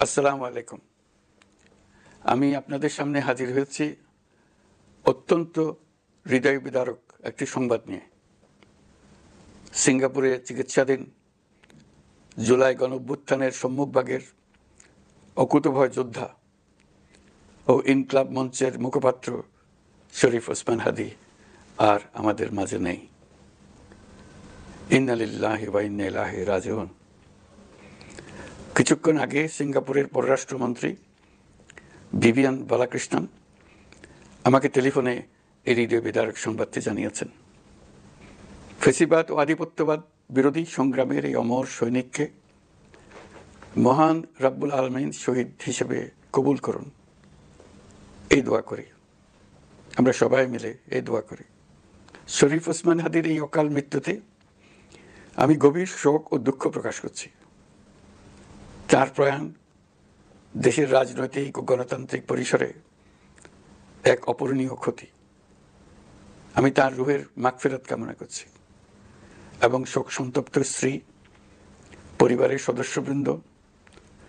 আসসালামু আলাইকুম। আমি আপনাদের সামনে হাজির হয়েছি অত্যন্ত হৃদয় বিদারক একটি সংবাদ নিয়ে। সিঙ্গাপুরে চিকিৎসাধীন জুলাই গণঅভ্যুত্থানের সম্মুখভাগের অকুতোভয় যোদ্ধা ও ইনকলাব মঞ্চের মুখপাত্র শরীফ ওসমান হাদী আর আমাদের মাঝে নেই। ইন্না লিল্লাহি ওয়া ইন্না ইলাইহি রাজিউন। কিছুক্ষণ আগে সিঙ্গাপুরের পররাষ্ট্রমন্ত্রী ভিভিয়ান বালাকৃষ্ণন আমাকে টেলিফোনে এই হৃদয় বিদারক সংবাদটি জানিয়েছেন। ফেসিবাদ ও আধিপত্যবাদ বিরোধী সংগ্রামের এই অমর সৈনিককে মহান রব্বুল আলামিন শহীদ হিসেবে কবুল করুন, এই দোয়া করি। আমরা সবাই মিলে এই দোয়া করি। শরীফ ওসমান হাদীর এই অকাল মৃত্যুতে আমি গভীর শোক ও দুঃখ প্রকাশ করছি। তার প্রয়াণ দেশের রাজনৈতিক ও গণতান্ত্রিক পরিসরে এক অপূরণীয় ক্ষতি। আমি তার রুহের মাগফিরাত কামনা করছি এবং শোক সন্তপ্ত স্ত্রী, পরিবারের সদস্যবৃন্দ,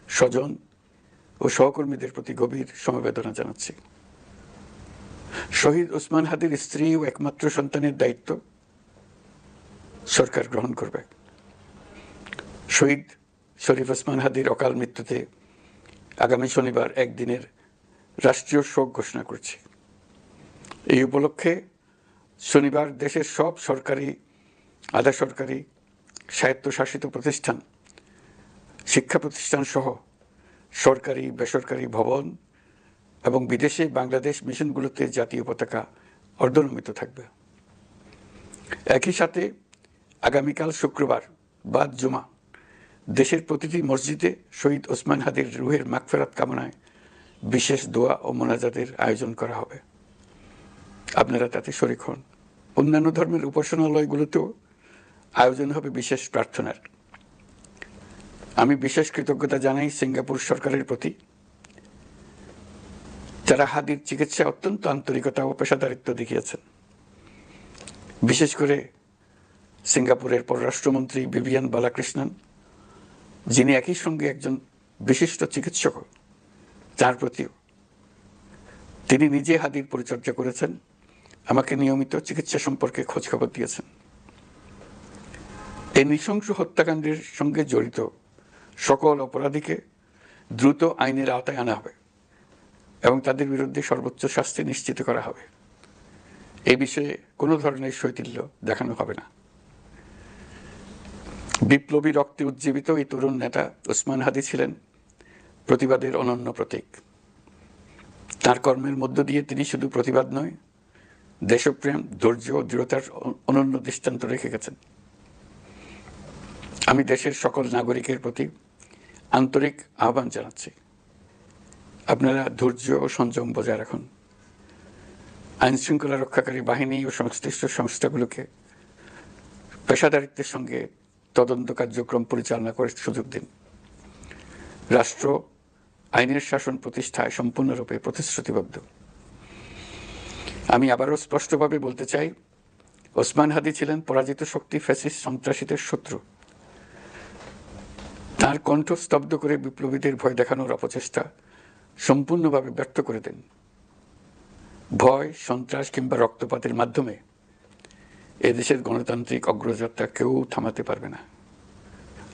স্বজন ও সহকর্মীদের প্রতি গভীর সমবেদনা জানাচ্ছি। শহীদ ওসমান হাদীর স্ত্রী ও একমাত্র সন্তানের দায়িত্ব সরকার গ্রহণ করবে। শহীদ শরীফ ওসমান হাদীর অকাল মৃত্যুতে আগামী শনিবার একদিনের রাষ্ট্রীয় শোক ঘোষণা করছি। এই উপলক্ষে শনিবার দেশের সব সরকারি, আধা সরকারি, স্বায়ত্তশাসিত প্রতিষ্ঠান, শিক্ষা প্রতিষ্ঠান সহ সরকারি বেসরকারি ভবন এবং বিদেশে বাংলাদেশ মিশনগুলোতে জাতীয় পতাকা অর্ধনমিত থাকবে। একই সাথে আগামীকাল শুক্রবার বাদ জুমা দেশের প্রতিটি মসজিদে শহীদ ওসমান হাদীর রুহের মাগফিরাত কামনায় বিশেষ দোয়া ও মোনাজাতের আয়োজন করা হবে। আপনারা তাতে শরীক হন। অন্যান্য ধর্মের উপাসনালয়গুলোতেও আয়োজন হবে বিশেষ প্রার্থনার। আমি বিশেষ কৃতজ্ঞতা জানাই সিঙ্গাপুর সরকারের প্রতি। যারা হাদীর চিকিৎসায় অত্যন্ত আন্তরিকতা ও পেশাদারিত্ব দেখিয়েছেন। বিশেষ করে সিঙ্গাপুরের পররাষ্ট্রমন্ত্রী ভিভিয়ান বালাকৃষ্ণন, যিনি একই সঙ্গে একজন বিশিষ্ট চিকিৎসক, তার প্রতিও। তিনি নিজে হাদীর পরিচর্যা করেছেন, আমাকে নিয়মিত চিকিৎসা সম্পর্কে খোঁজখবর দিয়েছেন। এই নৃশংস হত্যাকাণ্ডের সঙ্গে জড়িত সকল অপরাধীকে দ্রুত আইনের আওতায় আনা হবে এবং তাদের বিরুদ্ধে সর্বোচ্চ শাস্তি নিশ্চিত করা হবে। এই বিষয়ে কোনো ধরনের শৈথিল্য দেখানো হবে না। বিপ্লবী রক্তে উজ্জীবিত এই তরুণ নেতা ওসমান হাদী ছিলেন প্রতিবাদের অনন্য প্রতীক। তার কর্মের মধ্য দিয়ে তিনি শুধু প্রতিবাদ নয়, দেশপ্রেম, ধৈর্য ও দৃঢ়তার অনন্য দৃষ্টান্ত রেখে গেছেন। আমি দেশের সকল নাগরিকের প্রতি আন্তরিক আহ্বান জানাচ্ছি, আপনারা ধৈর্য ও সংযম বজায় রাখুন। আইন শৃঙ্খলা রক্ষাকারী বাহিনী ও সংশ্লিষ্ট সংস্থাগুলোকে পেশাদারিত্বের সঙ্গে তদন্ত কার্যক্রম পরিচালনা করে সুযোগ দিন। রাষ্ট্র আইনের শাসন প্রতিষ্ঠায় সম্পূর্ণরূপে প্রতিশ্রুতিবদ্ধ। আমি আবারও স্পষ্টভাবে বলতে চাই, ওসমান হাদী ছিলেন পরাজিত শক্তি ফ্যাসিস্ট সন্ত্রাসীদের শত্রু। তার কণ্ঠ স্তব্ধ করে বিপ্লবীদের ভয় দেখানোর অপচেষ্টা সম্পূর্ণভাবে ব্যর্থ করে দেন। ভয়, সন্ত্রাস কিংবা রক্তপাতের মাধ্যমে এদেশের গণতান্ত্রিক অগ্রযাত্রা কেউ থামাতে পারবে না।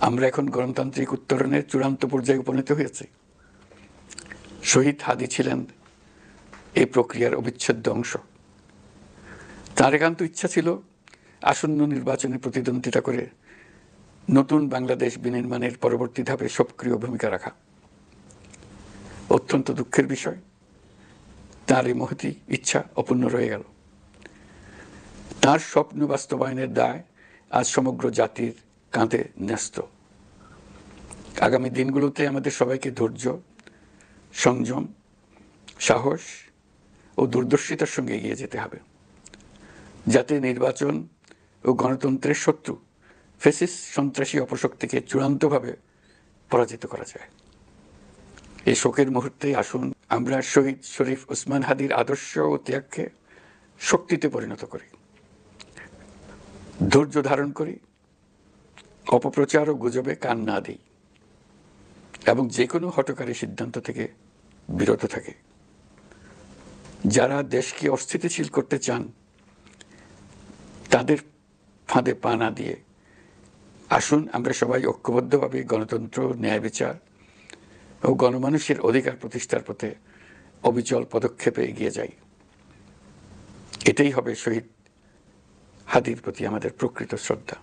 আমরা এখন গণতান্ত্রিক উত্তরণের চূড়ান্ত পর্যায়ে উপনীত হয়েছি। শহীদ হাদী ছিলেন এই প্রক্রিয়ার অবিচ্ছেদ্য অংশ। তার একান্ত ইচ্ছা ছিল আসন্ন নির্বাচনে প্রতিদ্বন্দ্বিতা করে নতুন বাংলাদেশ বিনির্মাণের পরবর্তী ধাপে সক্রিয় ভূমিকা রাখা। অত্যন্ত দুঃখের বিষয়, তার এই মহতী ইচ্ছা অপূর্ণ রয়ে গেল। তার স্বপ্ন বাস্তবায়নের দায় আজ সমগ্র জাতির কাঁধে ন্যস্ত। আগামী দিনগুলোতে আমাদের সবাইকে ধৈর্য, সংযম, সাহস ও দূরদর্শিতার সঙ্গে এগিয়ে যেতে হবে, যাতে নির্বাচন ও গণতন্ত্রের শত্রু ফ্যাসিস্ট সন্ত্রাসী অপশক্তিকে চূড়ান্তভাবে পরাজিত করা যায়। এই শোকের মুহূর্তে আসুন আমরা শহীদ শরীফ ওসমান হাদীর আদর্শ ও ত্যাগকে শক্তিতে পরিণত করি, ধৈর্য ধারণ করি, অপপ্রচার ও গুজবে কান না দিই। এবং যে কোনো হঠকারী সিদ্ধান্ত থেকে বিরত থাকে। যারা দেশকে অস্থিতিশীল করতে চান তাদের ফাঁদে পা না দিয়ে আসুন আমরা সবাই ঐক্যবদ্ধভাবে গণতন্ত্র, ন্যায় বিচার ও গণমানুষের অধিকার প্রতিষ্ঠার পথে অবিচল পদক্ষেপে এগিয়ে যাই। এটাই হবে শহীদ হাদির প্রতি আমাদের প্রকৃত শ্রদ্ধা।